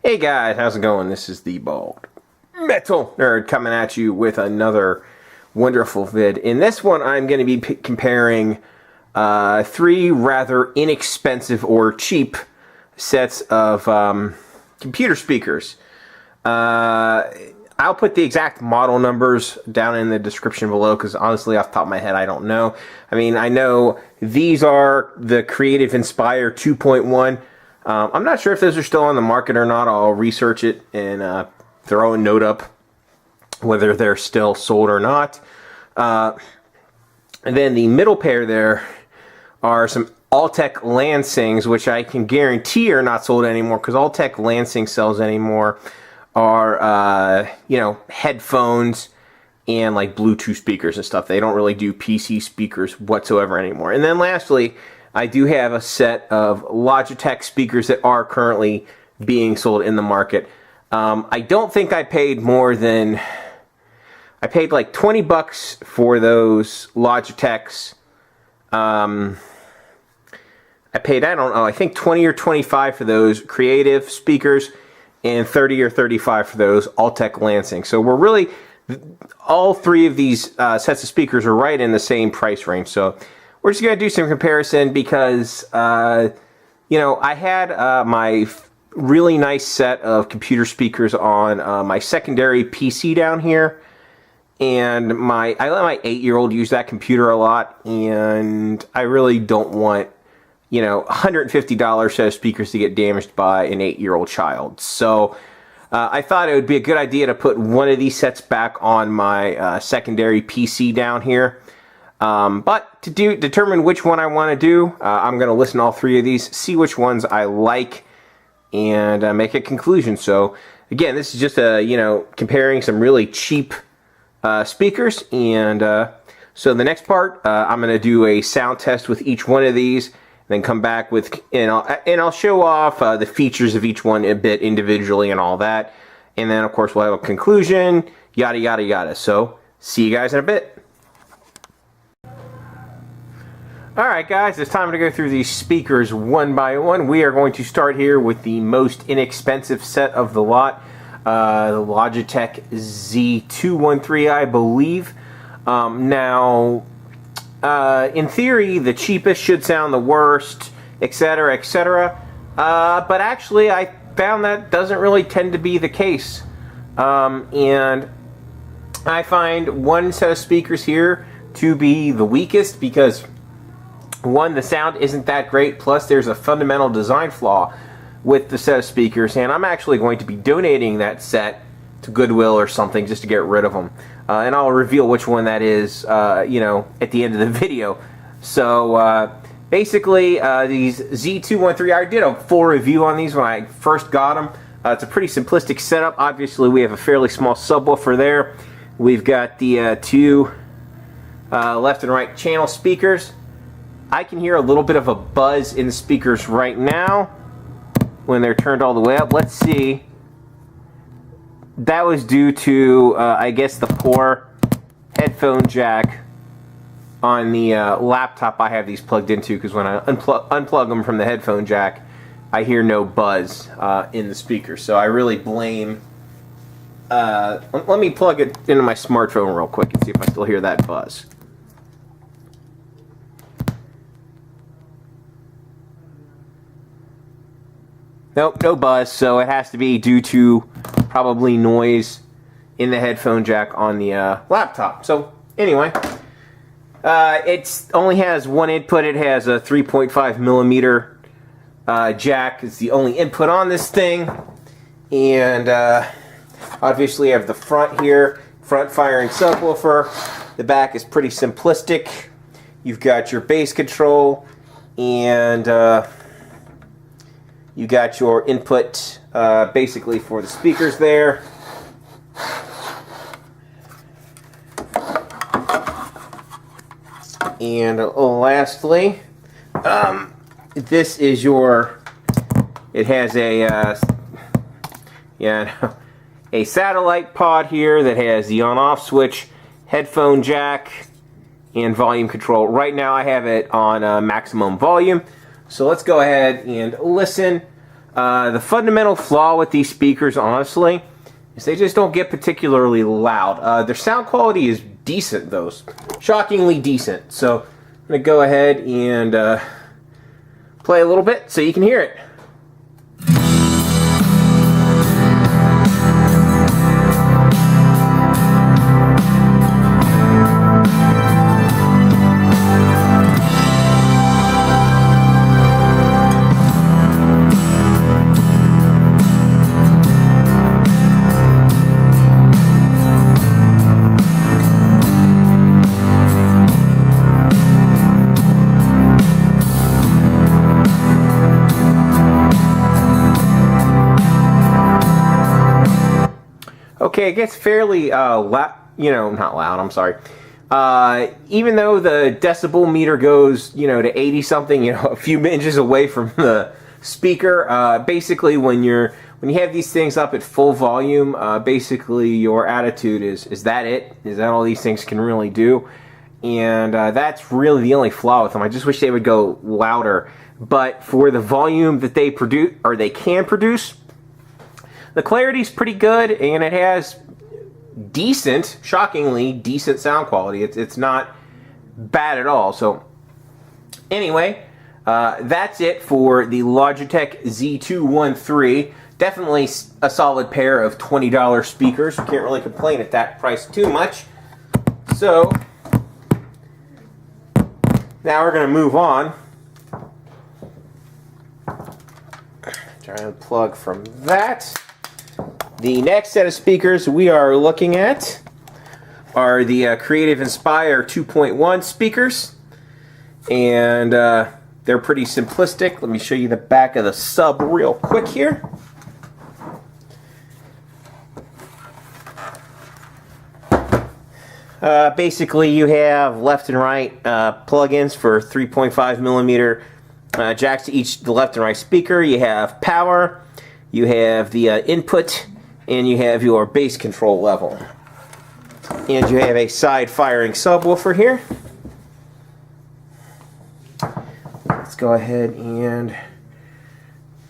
Hey guys, how's it going? This is the Bald Metal Nerd coming at you with another wonderful vid. In this one, I'm going to be comparing three rather inexpensive or cheap sets of computer speakers. I'll put the exact model numbers down in the description below because honestly, off the top of my head, I don't know. I mean, I know these are the Creative Inspire 2.1. I'm not sure if those are still on the market or not. I'll research it and throw a note up whether they're still sold or not. And then the middle pair there are some Altec Lansings, which I can guarantee are not sold anymore because Altec Lansing sells anymore are, you know, headphones and like Bluetooth speakers and stuff. They don't really do PC speakers whatsoever anymore. And then lastly, I do have a set of Logitech speakers that are currently being sold in the market. I don't think I paid more than... I paid like 20 bucks for those Logitechs. I paid, I don't know, I think 20 or 25 for those Creative speakers and 30 or 35 for those Altec Lansing. So we're really... all three of these sets of speakers are right in the same price range. So we're just going to do some comparison because, you know, I had my really nice set of computer speakers on my secondary PC down here. And I let my 8-year-old use that computer a lot. And I really don't want, you know, $150 set of speakers to get damaged by an 8-year-old child. So I thought it would be a good idea to put one of these sets back on my secondary PC down here. But to determine which one I want to do, I'm going to listen to all three of these, see which ones I like, and make a conclusion. So again, this is just you know, comparing some really cheap speakers. And so the next part, I'm going to do a sound test with each one of these, then come back with, and I'll show off the features of each one a bit individually and all that. And then of course we'll have a conclusion, yada yada yada. So see you guys in a bit. Alright guys, it's time to go through these speakers one by one. We are going to start here with the most inexpensive set of the lot, the Logitech Z213, I believe. Now, in theory, the cheapest should sound the worst, etc., etc. But actually, I found that doesn't really tend to be the case. And I find one set of speakers here to be the weakest because, one, the sound isn't that great, plus there's a fundamental design flaw with the set of speakers, and I'm actually going to be donating that set to Goodwill or something just to get rid of them. And I'll reveal which one that is, you know, at the end of the video. So, basically, these Z213, I did a full review on these when I first got them. It's a pretty simplistic setup. Obviously, we have a fairly small subwoofer there. We've got the two left and right channel speakers. I can hear a little bit of a buzz in the speakers right now when they're turned all the way up. Let's see. That was due to, I guess, the poor headphone jack on the laptop I have these plugged into, because when I unplug them from the headphone jack, I hear no buzz in the speaker. So I really blame... let me plug it into my smartphone real quick and see if I still hear that buzz. Nope, no buzz, so it has to be due to probably noise in the headphone jack on the laptop. So, anyway, it only has one input. It has a 3.5 millimeter jack. It's the only input on this thing. And obviously, you have the front here, front firing subwoofer. The back is pretty simplistic. You've got your bass control, and you got your input basically for the speakers there. And lastly, this is your, it has a, a satellite pod here that has the on-off switch, headphone jack, and volume control. Right now I have it on maximum volume. So let's go ahead and listen. The fundamental flaw with these speakers, honestly, is they just don't get particularly loud. Their sound quality is decent, though. Shockingly decent. So I'm going to go ahead and play a little bit so you can hear it. Okay, it gets fairly loud, not loud, I'm sorry. Even though the decibel meter goes, to 80 something, a few inches away from the speaker, basically when you have these things up at full volume, basically your attitude is that it? Is that all these things can really do? And that's really the only flaw with them. I just wish they would go louder. But for the volume that they produce, or they can produce, the clarity's pretty good, and it has decent, shockingly decent sound quality. It's not bad at all. So anyway, that's it for the Logitech Z213. Definitely a solid pair of $20 speakers. Can't really complain at that price too much. So now we're going to move on. Try and plug from that. The next set of speakers we are looking at are the Creative Inspire 2.1 speakers, and they're pretty simplistic. Let me show you the back of the sub real quick here. Basically, you have left and right plug-ins for 3.5 millimeter jacks to each the left and right speaker. You have power, you have the input, and you have your bass control level. And you have a side firing subwoofer here. Let's go ahead and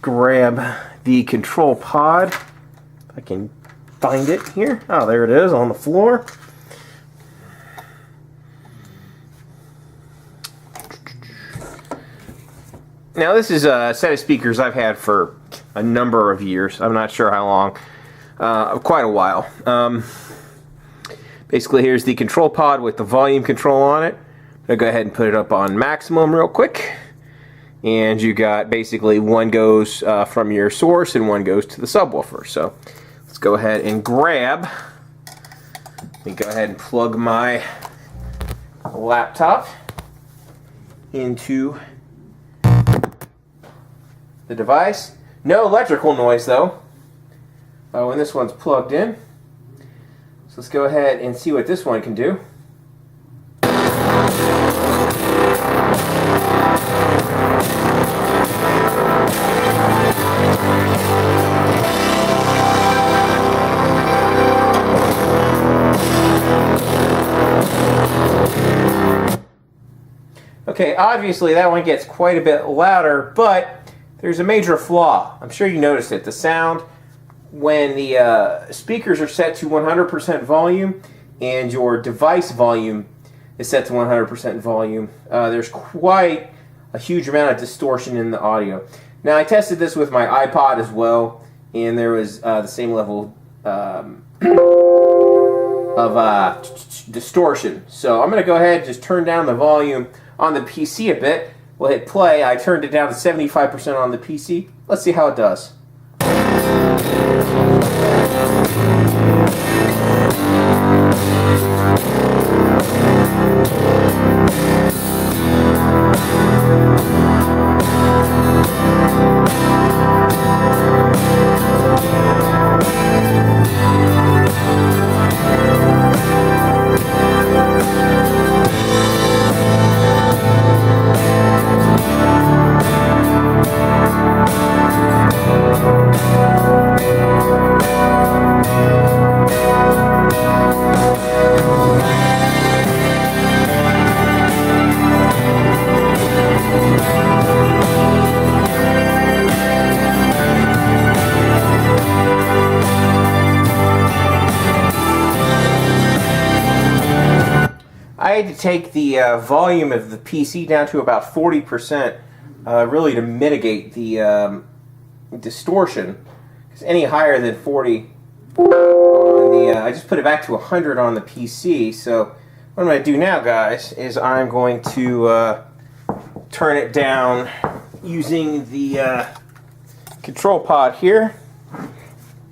grab the control pod. If I can find it here. Oh, there it is on the floor. Now this is a set of speakers I've had for a number of years. I'm not sure how long. Quite a while. Basically, here's the control pod with the volume control on it. I'm going to go ahead and put it up on maximum real quick. And you got basically one goes from your source and one goes to the subwoofer. So let's go ahead and grab. Let me go ahead and plug my laptop into the device. No electrical noise though when this one's plugged in. So let's go ahead and see what this one can do. Okay, obviously that one gets quite a bit louder, but there's a major flaw. I'm sure you noticed it. The sound, when the speakers are set to 100% volume and your device volume is set to 100% volume, there's quite a huge amount of distortion in the audio. Now, I tested this with my iPod as well, and there was the same level of distortion. So I'm going to go ahead and just turn down the volume on the PC a bit. We'll hit play. I turned it down to 75% on the PC. Let's see how it does. had to take the volume of the PC down to about 40%, really to mitigate the distortion. Because any higher than 40 on the, I just put it back to 100 on the PC. So what I'm going to do now, guys, is I'm going to turn it down using the control pod here.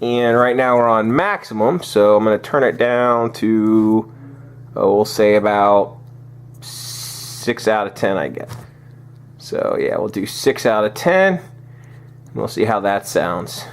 And right now we're on maximum, so I'm going to turn it down to, we'll say about 6 out of 10, I guess. So yeah, we'll do 6 out of 10, and we'll see how that sounds.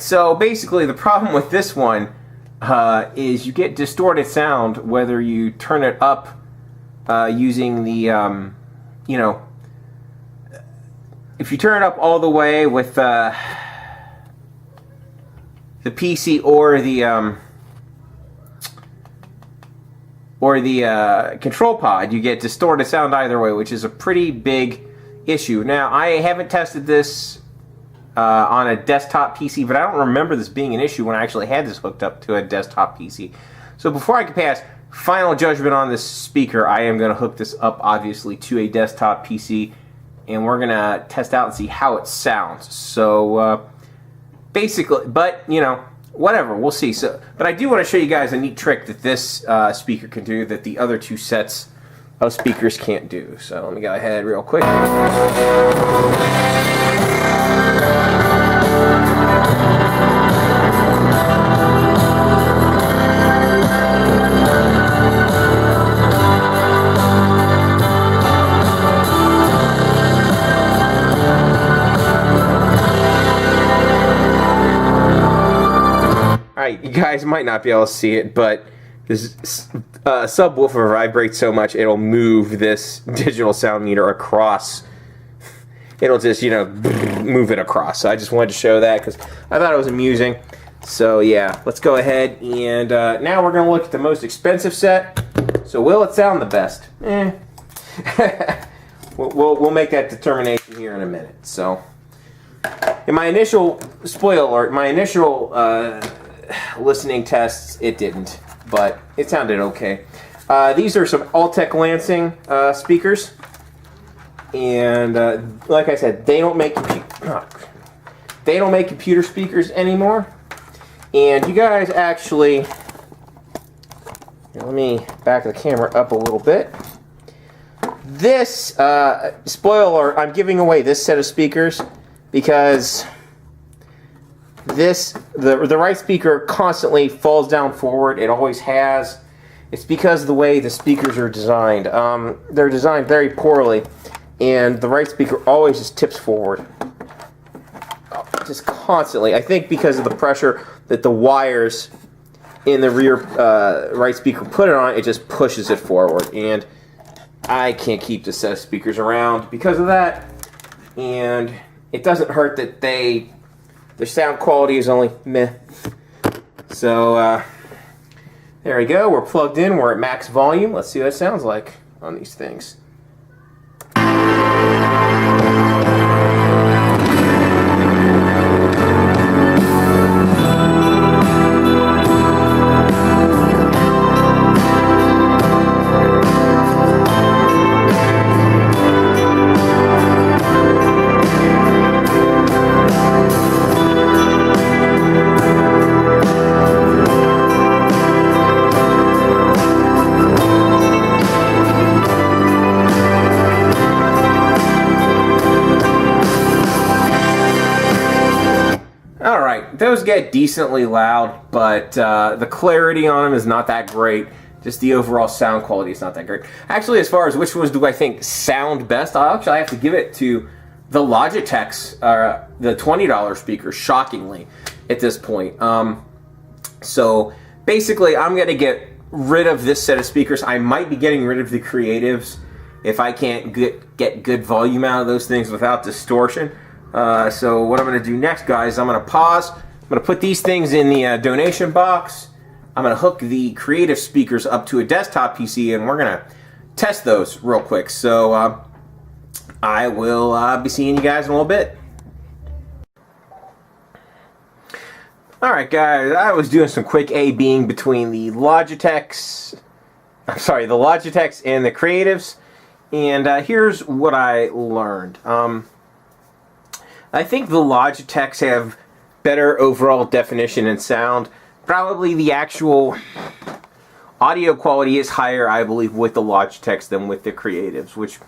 So basically the problem with this one is you get distorted sound whether you turn it up using the, you know, if you turn it up all the way with the PC or the control pod, you get distorted sound either way, which is a pretty big issue. Now, I haven't tested this on a desktop PC, but I don't remember this being an issue when I actually had this hooked up to a desktop PC. So before I can pass final judgment on this speaker, I am going to hook this up, obviously, to a desktop PC, and we're going to test out and see how it sounds. So basically, but, you know, whatever, we'll see. So, but I do want to show you guys a neat trick that this speaker can do that the other two sets of speakers can't do. So let me go ahead real quick. Alright, you guys might not be able to see it, but this subwoofer vibrates so much it'll move this digital sound meter across. It'll just, you know, move it across. So I just wanted to show that because I thought it was amusing. So yeah, let's go ahead and now we're going to look at the most expensive set. So will it sound the best? We'll make that determination here in a minute. So in my initial, spoiler alert, my initial listening tests, it didn't, but it sounded okay. These are some Altec Lansing speakers, and like I said, they don't make computer speakers anymore. And you guys actually, let me back the camera up a little bit. This spoiler alert, I'm giving away this set of speakers because the right speaker constantly falls down forward. It always has. It's because of the way the speakers are designed. They're designed very poorly, and the right speaker always just tips forward. Just constantly. I think because of the pressure that the wires in the rear right speaker put it on, it just pushes it forward. And I can't keep this set of speakers around because of that. And it doesn't hurt that their sound quality is only meh. So there we go. We're plugged in. We're at max volume. Let's see what it sounds like on these things. Those get decently loud, but the clarity on them is not that great. Just the overall sound quality is not that great. Actually, as far as which ones do I think sound best, I'll actually have to give it to the Logitechs are the $20 speakers, shockingly, at this point. So basically, I'm going to get rid of this set of speakers. I might be getting rid of the Creatives if I can't get good volume out of those things without distortion. So what I'm going to do next, guys, I'm going to pause. I'm going to put these things in the donation box. I'm going to hook the Creative speakers up to a desktop PC, and we're going to test those real quick. So I will be seeing you guys in a little bit. Alright guys, I was doing some quick A/Bing between the Logitechs and the Creatives, and here's what I learned. I think the Logitechs have better overall definition and sound. Probably the actual audio quality is higher, I believe, with the Logitechs than with the Creatives, which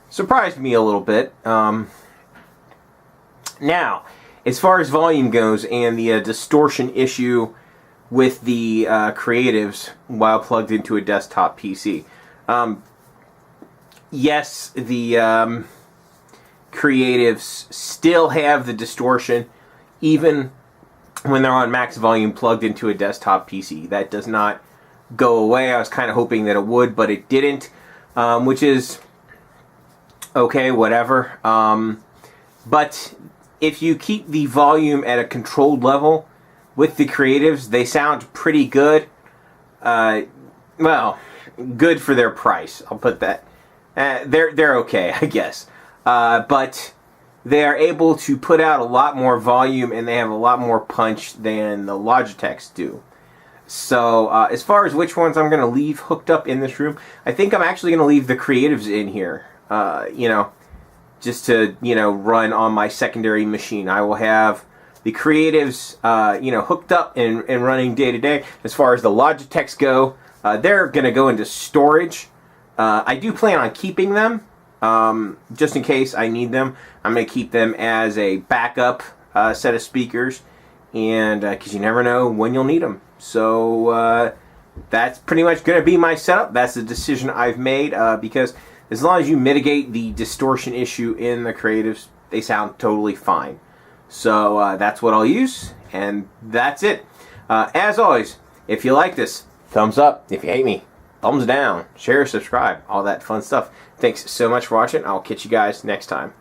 surprised me a little bit. Now, as far as volume goes and the distortion issue with the Creatives while plugged into a desktop PC. Yes, the Creatives still have the distortion even when they're on max volume plugged into a desktop PC. That does not go away. I was kind of hoping that it would, but it didn't, which is okay, whatever. But if you keep the volume at a controlled level with the Creatives, they sound pretty good. Well, good for their price. I'll put that. They're okay, I guess. But they are able to put out a lot more volume, and they have a lot more punch than the Logitechs do. So as far as which ones I'm going to leave hooked up in this room, I think I'm actually going to leave the Creatives in here. You know, just to, you know, run on my secondary machine. I will have the Creatives, you know, hooked up and running day to day. As far as the Logitechs go, they're going to go into storage. I do plan on keeping them, just in case I need them. I'm going to keep them as a backup set of speakers, and because you never know when you'll need them. So that's pretty much going to be my setup. That's the decision I've made, because as long as you mitigate the distortion issue in the Creatives, they sound totally fine. So that's what I'll use, and that's it. As always, if you like this, thumbs up. If you hate me, thumbs down. Share, subscribe, all that fun stuff. Thanks so much for watching. I'll catch you guys next time.